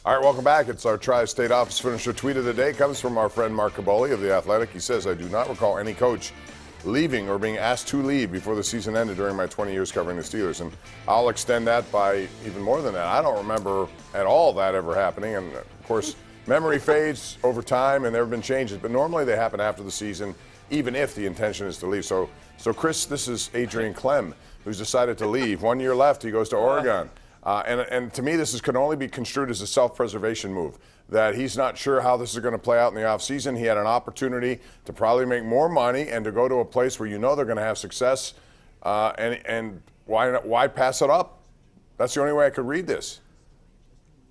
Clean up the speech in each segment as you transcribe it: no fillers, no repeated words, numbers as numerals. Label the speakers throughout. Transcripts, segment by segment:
Speaker 1: All right, welcome back. It's our Tri-State Office Finisher tweet of the day. Comes from our friend Mark Caboli of The Athletic. He says, I do not recall any coach leaving or being asked to leave before the season ended during my 20 years covering the Steelers. And I'll extend that by even more than that. I don't remember at all that ever happening. And, of course, memory fades over time, and there have been changes. But normally they happen after the season, even if the intention is to leave. So Chris, this is Adrian Clem, who's decided to leave. 1 year left. He goes to Oregon. And to me, this can only be construed as a self-preservation move, that he's not sure how this is going to play out in the offseason. He had an opportunity to probably make more money and to go to a place where you know they're going to have success. And why pass it up? That's the only way I could read this.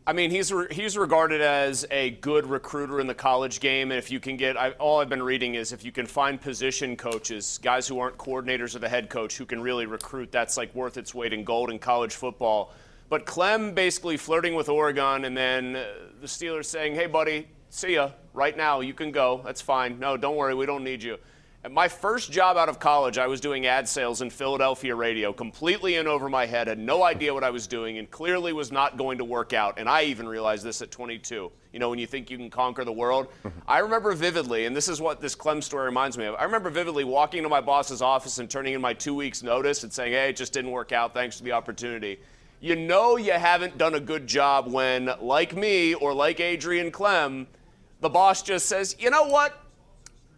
Speaker 2: I mean, he's regarded as a good recruiter in the college game, and if you can get, all I've been reading is if you can find position coaches, guys who aren't coordinators or the head coach who can really recruit, that's like worth its weight in gold in college football. But Clem basically flirting with Oregon, and then the Steelers saying, hey, buddy, see ya. Right now, you can go. That's fine. No, don't worry. We don't need you. At my first job out of college, I was doing ad sales in Philadelphia radio, completely in over my head, had no idea what I was doing, and clearly was not going to work out. And I even realized this at 22. You know, when you think you can conquer the world. I remember vividly, and this is what this Clem story reminds me of, I remember vividly walking into my boss's office and turning in my 2 weeks' notice and saying, hey, it just didn't work out. Thanks for the opportunity. You know you haven't done a good job when, like me or like Adrian Clem, the boss just says, you know what?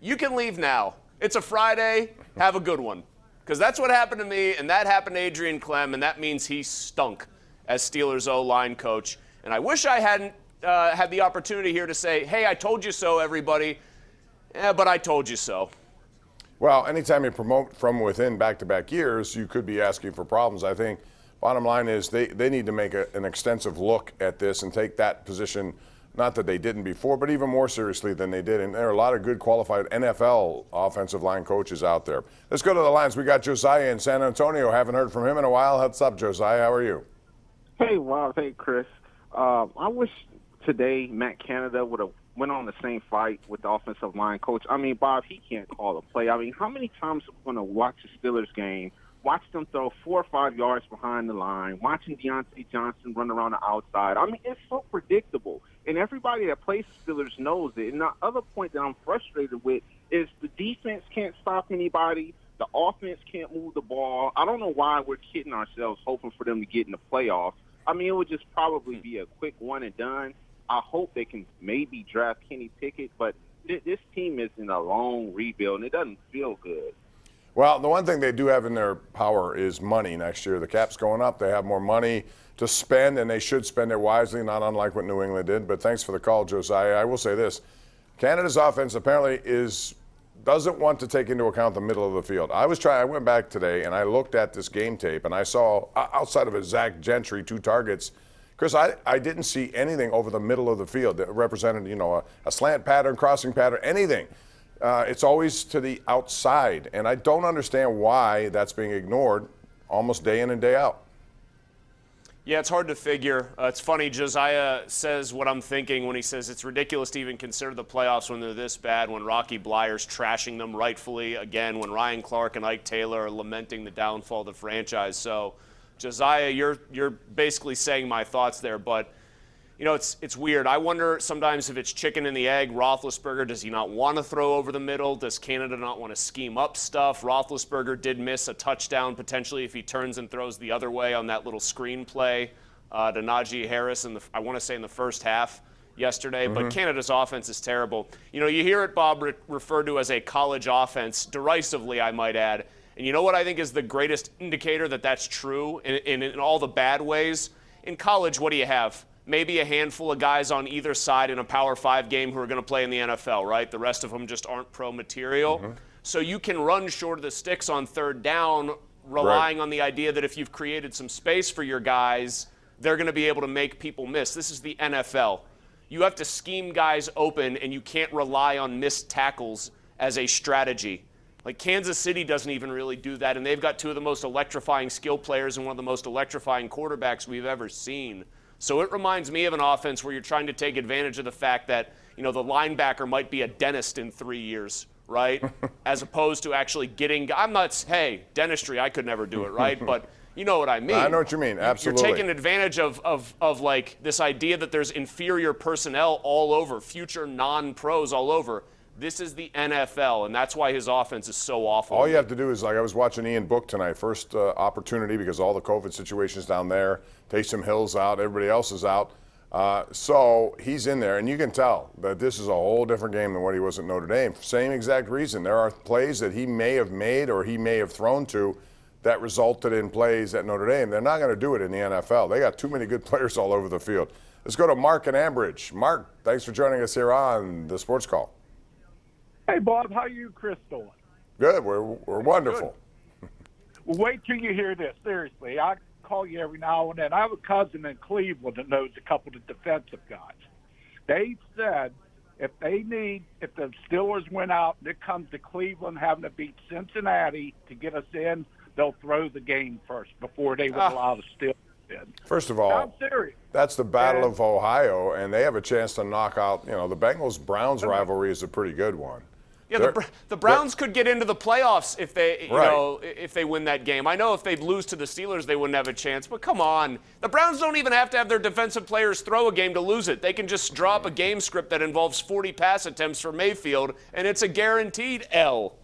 Speaker 2: You can leave now. It's a Friday. Have a good one. Because that's what happened to me, and that happened to Adrian Clem, and that means he stunk as Steelers O-line coach. And I wish I hadn't had the opportunity here to say, hey, I told you so, everybody. But I told you so.
Speaker 1: Well, anytime you promote from within back-to-back years, you could be asking for problems. I think bottom line is they need to make an extensive look at this and take that position, not that they didn't before, but even more seriously than they did. And there are a lot of good qualified NFL offensive line coaches out there. Let's go to the lines. We got Josiah in San Antonio. Haven't heard from him in a while. What's up, Josiah? How are you?
Speaker 3: Hey, Rob. Hey, Chris. I wish today Matt Canada would have went on the same fight with the offensive line coach. I mean, Bob, he can't call a play. I mean, how many times are we going to watch a Steelers game, watch them throw 4 or 5 yards behind the line, watching Deontay Johnson run around the outside? I mean, it's so predictable. And everybody that plays Steelers knows it. And the other point that I'm frustrated with is the defense can't stop anybody. The offense can't move the ball. I don't know why we're kidding ourselves hoping for them to get in the playoffs. I mean, it would just probably be a quick one and done. I hope they can maybe draft Kenny Pickett, but this team is in a long rebuild, and it doesn't feel good.
Speaker 1: Well, the one thing they do have in their power is money next year. The cap's going up. They have more money to spend, and they should spend it wisely, not unlike what New England did. But thanks for the call, Josiah. I will say this. Canada's offense apparently doesn't want to take into account the middle of the field. I went back today, and I looked at this game tape, and I saw, outside of a Zach Gentry, 2 targets, Chris, I didn't see anything over the middle of the field that represented, a slant pattern, crossing pattern, anything. It's always to the outside, and I don't understand why that's being ignored almost day in and day out.
Speaker 2: Yeah, it's hard to figure. It's funny, Josiah says what I'm thinking when he says it's ridiculous to even consider the playoffs when they're this bad, when Rocky Blyer's trashing them rightfully, again, when Ryan Clark and Ike Taylor are lamenting the downfall of the franchise. So, Josiah, you're basically saying my thoughts there, but it's weird. I wonder sometimes if it's chicken and the egg. Roethlisberger, does he not want to throw over the middle? Does Canada not want to scheme up stuff? Roethlisberger did miss a touchdown potentially if he turns and throws the other way on that little screen play to Najee Harris in the first half yesterday. But Canada's offense is terrible. You hear it, Bob, referred to as a college offense, derisively, I might add. And you know what I think is the greatest indicator that that's true in all the bad ways? In college, what do you have? Maybe a handful of guys on either side in a Power 5 game who are going to play in the NFL, right? The rest of them just aren't pro material. So you can run short of the sticks on third down, relying on the idea that if you've created some space for your guys, they're going to be able to make people miss. This is the NFL. You have to scheme guys open, and you can't rely on missed tackles as a strategy. Like Kansas City doesn't even really do that, and they've got 2 of the most electrifying skill players and one of the most electrifying quarterbacks we've ever seen. So it reminds me of an offense where you're trying to take advantage of the fact that, the linebacker might be a dentist in 3 years, right? As opposed to actually getting, hey, dentistry, I could never do it, right? But, You know what I mean?
Speaker 1: I know what you mean. Absolutely.
Speaker 2: You're taking advantage of like this idea that there's inferior personnel all over, future non-pros all over. This is the NFL, and that's why his offense is so awful.
Speaker 1: All you have to do is, like I was watching Ian Book tonight, first opportunity because all the COVID situations down there. Taysom Hill's out, everybody else is out. So he's in there, and you can tell that this is a whole different game than what he was at Notre Dame. Same exact reason. There are plays that he may have made or he may have thrown to that resulted in plays at Notre Dame. They're not going to do it in the NFL. They got too many good players all over the field. Let's go to Mark in Ambridge. Mark, thanks for joining us here on the Sports Call.
Speaker 4: Hey, Bob, how you, Chris, doing?
Speaker 1: Good. We're wonderful.
Speaker 4: Well, wait till you hear this. Seriously, I call you every now and then. I have a cousin in Cleveland that knows a couple of defensive guys. They said if the Steelers went out and it comes to Cleveland having to beat Cincinnati to get us in, they'll throw the game first before they would allow the Steelers in.
Speaker 1: First of all,
Speaker 4: I'm serious.
Speaker 1: That's the Battle of Ohio, and they have a chance to knock out, the Bengals-Browns rivalry is a pretty good one.
Speaker 2: Yeah, the Browns could get into the playoffs if they, if they win that game. I know if they lose to the Steelers, they wouldn't have a chance. But come on, the Browns don't even have to have their defensive players throw a game to lose it. They can just drop a game script that involves 40 pass attempts for Mayfield, and it's a guaranteed L.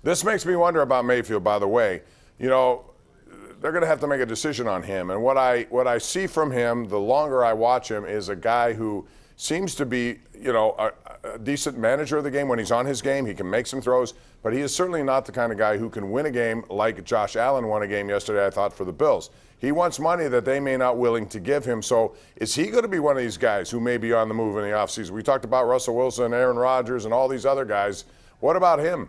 Speaker 1: This makes me wonder about Mayfield, by the way. They're going to have to make a decision on him. And what I see from him, the longer I watch him, is a guy who seems to be, a decent manager of the game when he's on his game. He can make some throws, but he is certainly not the kind of guy who can win a game like Josh Allen won a game yesterday, I thought, for the Bills. He wants money that they may not willing to give him. So is he going to be one of these guys who may be on the move in the offseason? We talked about Russell Wilson, Aaron Rodgers, and all these other guys. What about him?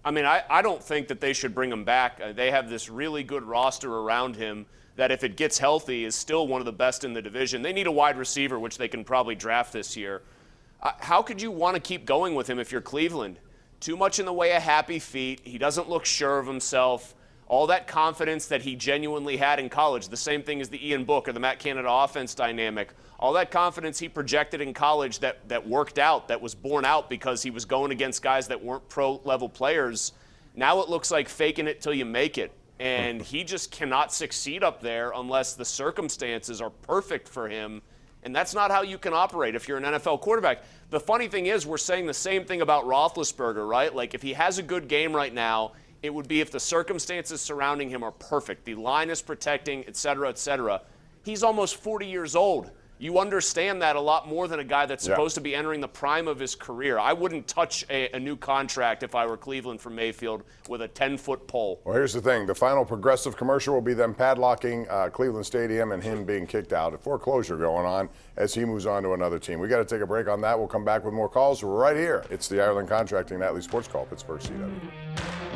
Speaker 2: I mean, I don't think that they should bring him back. They have this really good roster around him that if it gets healthy is still one of the best in the division. They need a wide receiver, which they can probably draft this year. How could you want to keep going with him if you're Cleveland? Too much in the way of happy feet. He doesn't look sure of himself. All that confidence that he genuinely had in college, the same thing as the Ian Book or the Matt Canada offense dynamic, all that confidence he projected in college that worked out, that was borne out because he was going against guys that weren't pro-level players, now it looks like faking it till you make it. And he just cannot succeed up there unless the circumstances are perfect for him. And that's not how you can operate if you're an NFL quarterback. The funny thing is we're saying the same thing about Roethlisberger, right? Like if he has a good game right now, it would be if the circumstances surrounding him are perfect. The line is protecting, et cetera, et cetera. He's almost 40 years old. You understand that a lot more than a guy that's supposed to be entering the prime of his career. I wouldn't touch a new contract if I were Cleveland for Mayfield with a 10-foot pole.
Speaker 1: Well, here's the thing. The final Progressive commercial will be them padlocking Cleveland Stadium and him being kicked out. A foreclosure going on as he moves on to another team. We got to take a break on that. We'll come back with more calls right here. It's the Ireland Contracting Nightly Sports Call, Pittsburgh CW.